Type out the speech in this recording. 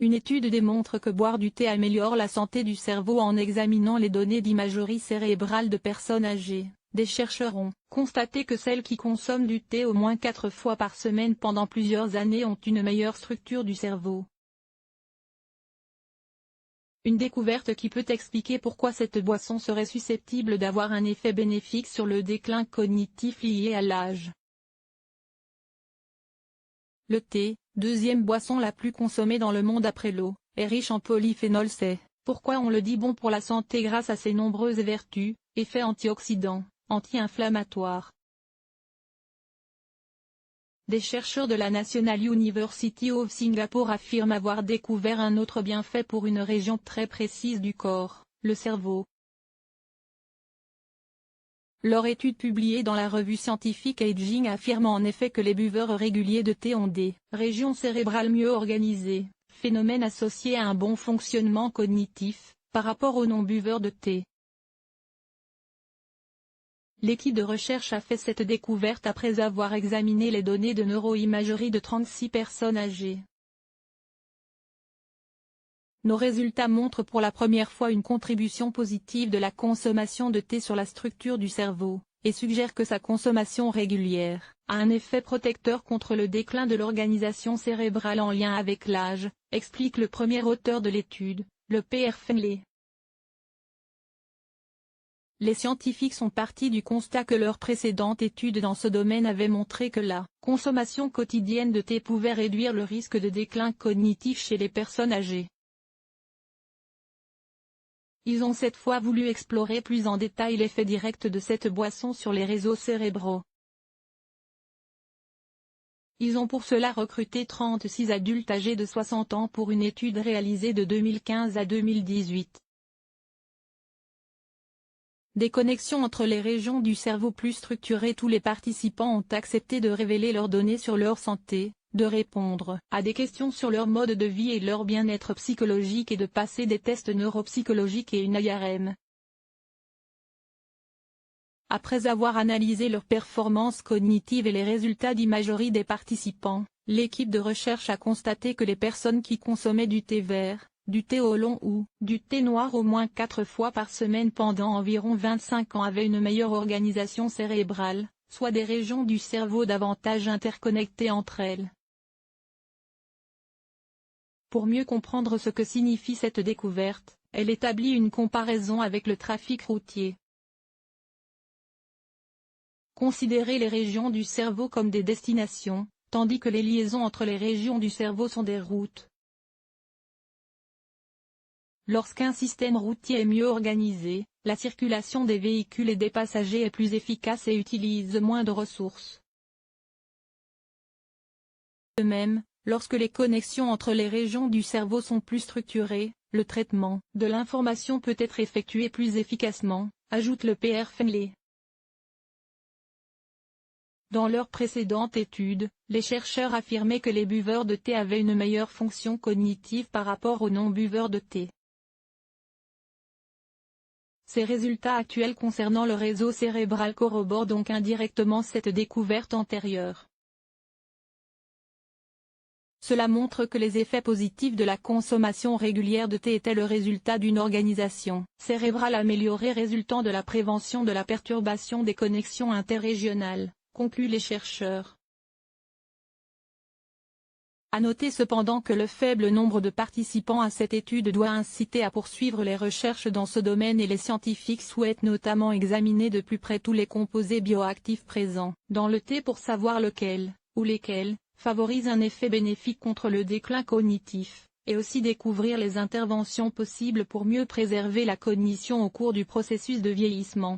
Une étude démontre que boire du thé améliore la santé du cerveau en examinant les données d'imagerie cérébrale de personnes âgées. Des chercheurs ont constaté que celles qui consomment du thé au moins 4 fois par semaine pendant plusieurs années ont une meilleure structure du cerveau. Une découverte qui peut expliquer pourquoi cette boisson serait susceptible d'avoir un effet bénéfique sur le déclin cognitif lié à l'âge. Le thé, deuxième boisson la plus consommée dans le monde après l'eau, est riche en polyphénol. C'est pourquoi on le dit bon pour la santé grâce à ses nombreuses vertus, effets antioxydants, anti-inflammatoires. Des chercheurs de la National University of Singapore affirment avoir découvert un autre bienfait pour une région très précise du corps, le cerveau. Leur étude publiée dans la revue scientifique Aging affirme en effet que les buveurs réguliers de thé ont des régions cérébrales mieux organisées, phénomène associé à un bon fonctionnement cognitif, par rapport aux non-buveurs de thé. L'équipe de recherche a fait cette découverte après avoir examiné les données de neuroimagerie de 36 personnes âgées. Nos résultats montrent pour la première fois une contribution positive de la consommation de thé sur la structure du cerveau, et suggèrent que sa consommation régulière a un effet protecteur contre le déclin de l'organisation cérébrale en lien avec l'âge, explique le premier auteur de l'étude, le Pr Finlay. Les scientifiques sont partis du constat que leur précédente étude dans ce domaine avait montré que la consommation quotidienne de thé pouvait réduire le risque de déclin cognitif chez les personnes âgées. Ils ont cette fois voulu explorer plus en détail l'effet direct de cette boisson sur les réseaux cérébraux. Ils ont pour cela recruté 36 adultes âgés de 60 ans pour une étude réalisée de 2015 à 2018. Des connexions entre les régions du cerveau plus structurées. Tous les participants ont accepté de révéler leurs données sur leur santé, de répondre à des questions sur leur mode de vie et leur bien-être psychologique et de passer des tests neuropsychologiques et une IRM. Après avoir analysé leurs performances cognitives et les résultats d'imagerie des participants, l'équipe de recherche a constaté que les personnes qui consommaient du thé vert, du thé oolong ou du thé noir au moins 4 fois par semaine pendant environ 25 ans avaient une meilleure organisation cérébrale, soit des régions du cerveau davantage interconnectées entre elles. Pour mieux comprendre ce que signifie cette découverte, elle établit une comparaison avec le trafic routier. Considérez les régions du cerveau comme des destinations, tandis que les liaisons entre les régions du cerveau sont des routes. Lorsqu'un système routier est mieux organisé, la circulation des véhicules et des passagers est plus efficace et utilise moins de ressources. De même, lorsque les connexions entre les régions du cerveau sont plus structurées, le traitement de l'information peut être effectué plus efficacement, ajoute le Pr Finlay. Dans leur précédente étude, les chercheurs affirmaient que les buveurs de thé avaient une meilleure fonction cognitive par rapport aux non-buveurs de thé. Ces résultats actuels concernant le réseau cérébral corroborent donc indirectement cette découverte antérieure. Cela montre que les effets positifs de la consommation régulière de thé étaient le résultat d'une organisation cérébrale améliorée résultant de la prévention de la perturbation des connexions interrégionales, concluent les chercheurs. À noter cependant que le faible nombre de participants à cette étude doit inciter à poursuivre les recherches dans ce domaine et les scientifiques souhaitent notamment examiner de plus près tous les composés bioactifs présents dans le thé pour savoir lequel, ou lesquels, favorisent un effet bénéfique contre le déclin cognitif, et aussi découvrir les interventions possibles pour mieux préserver la cognition au cours du processus de vieillissement.